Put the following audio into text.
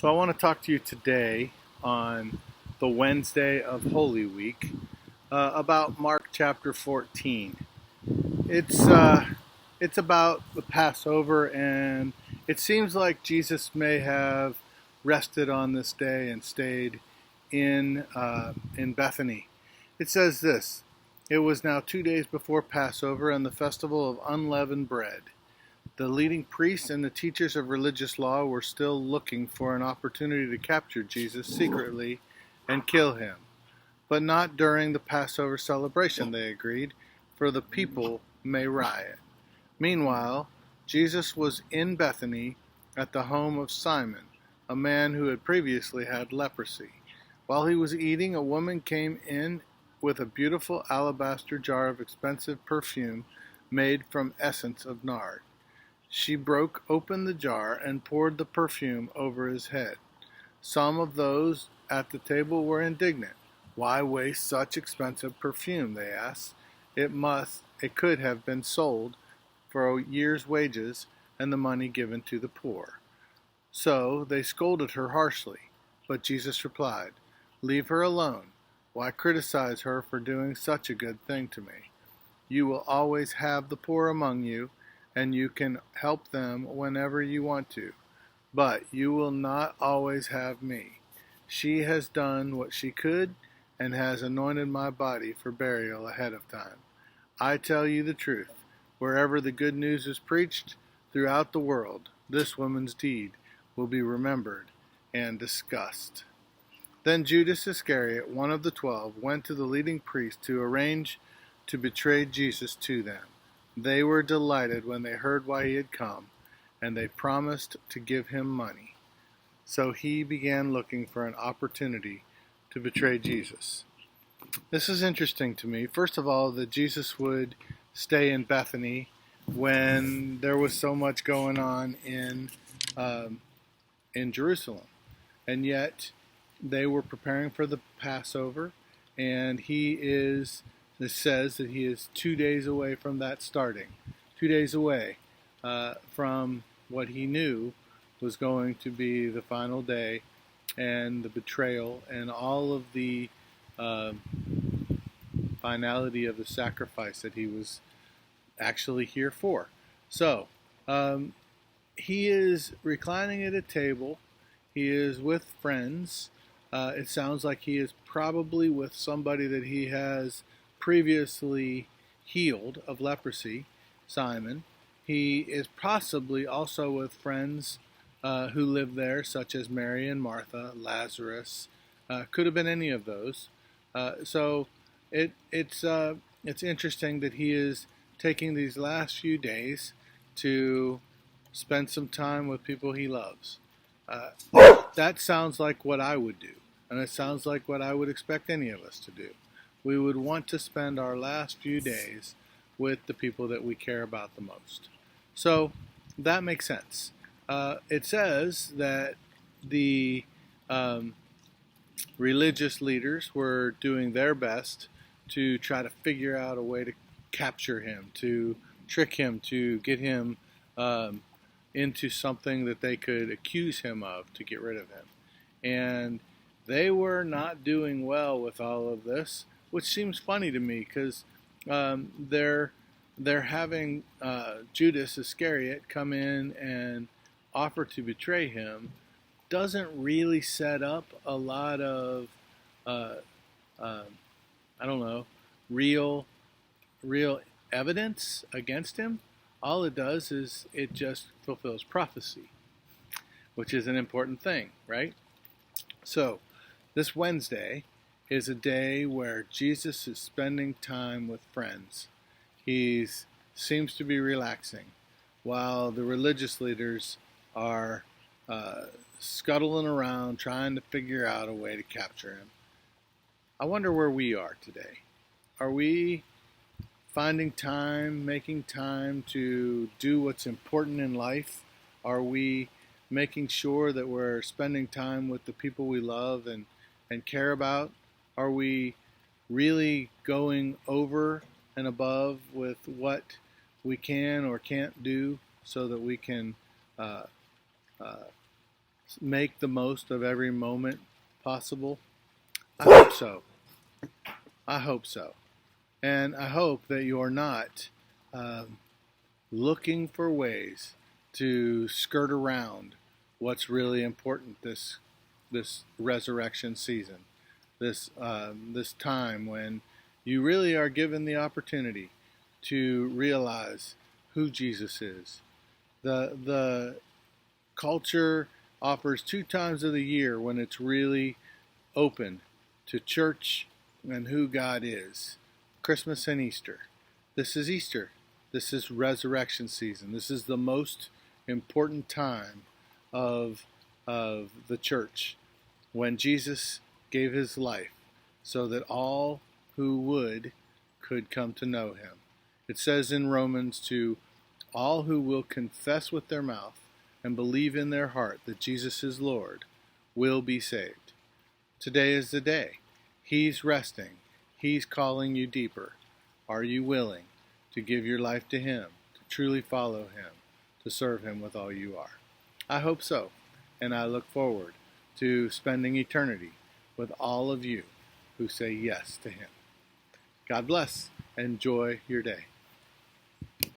So I want to talk to you today on the Wednesday of Holy Week about Mark chapter 14. It's uh, it's about the Passover, and it seems like Jesus may have rested on this day and stayed in Bethany. It says this: It was now 2 days before Passover and the festival of unleavened bread. The leading priests and the teachers of religious law were still looking for an opportunity to capture Jesus secretly and kill him. But not during the Passover celebration, they agreed, for the people may riot. Meanwhile, Jesus was in Bethany at the home of Simon, a man who had previously had leprosy. While he was eating, a woman came in with a beautiful alabaster jar of expensive perfume made from essence of nard. She broke open the jar and poured the perfume over his head. Some of those at the table were indignant. Why waste such expensive perfume, they asked. It could have been sold for a year's wages and the money given to the poor. So they scolded her harshly. But Jesus replied, "Leave her alone. Why criticize her for doing such a good thing to me? You will always have the poor among you, and you can help them whenever you want to. But you will not always have me. She has done what she could and has anointed my body for burial ahead of time. I tell you the truth, wherever the good news is preached throughout the world, this woman's deed will be remembered and discussed." Then Judas Iscariot, one of the 12, went to the leading priests to arrange to betray Jesus to them. They were delighted when they heard why he had come, and they promised to give him money. So he began looking for an opportunity to betray Jesus. This is interesting to me. First of all, that Jesus would stay in Bethany when there was so much going on in Jerusalem, and yet they were preparing for the Passover, and it says that he is 2 days away from that starting, 2 days away from what he knew was going to be the final day and the betrayal and all of the finality of the sacrifice that he was actually here for. So he is reclining at a table. He is with friends. It sounds like he is probably with somebody that he has previously healed of leprosy, Simon. He is possibly also with friends who live there, such as Mary and Martha, Lazarus. Could have been any of those. So it's interesting that he is taking these last few days to spend some time with people he loves. That sounds like what I would do, and it sounds like what I would expect any of us to do. We would want to spend our last few days with the people that we care about the most. So that makes sense. It says that the religious leaders were doing their best to try to figure out a way to capture him, to trick him, to get him into something that they could accuse him of to get rid of him. And they were not doing well with all of this, which seems funny to me because they're having Judas Iscariot come in and offer to betray him. Doesn't really set up a lot of I don't know, real evidence against him. All it does is it just fulfills prophecy, which is an important thing, right? So this Wednesday is a day where Jesus is spending time with friends. He seems to be relaxing, while the religious leaders are scuttling around trying to figure out a way to capture him. I wonder where we are today. Are we finding time, making time to do what's important in life? Are we making sure that we're spending time with the people we love and care about? Are we really going over and above with what we can or can't do so that we can make the most of every moment possible? I hope so. I hope so. And I hope that you're not looking for ways to skirt around what's really important this resurrection season, this time when you really are given the opportunity to realize who Jesus is. The culture offers 2 times of the year when it's really open to church and who God is: Christmas and Easter. This is Easter. This is resurrection season. This is the most important time of the church, when Jesus gave his life so that all who would could come to know him. It says in Romans 2, all who will confess with their mouth and believe in their heart that Jesus is Lord will be saved. Today is the day. He's resting. He's calling you deeper. Are you willing to give your life to him, to truly follow him, to serve him with all you are? I hope so, and I look forward to spending eternity with all of you who say yes to him. God bless. Enjoy your day.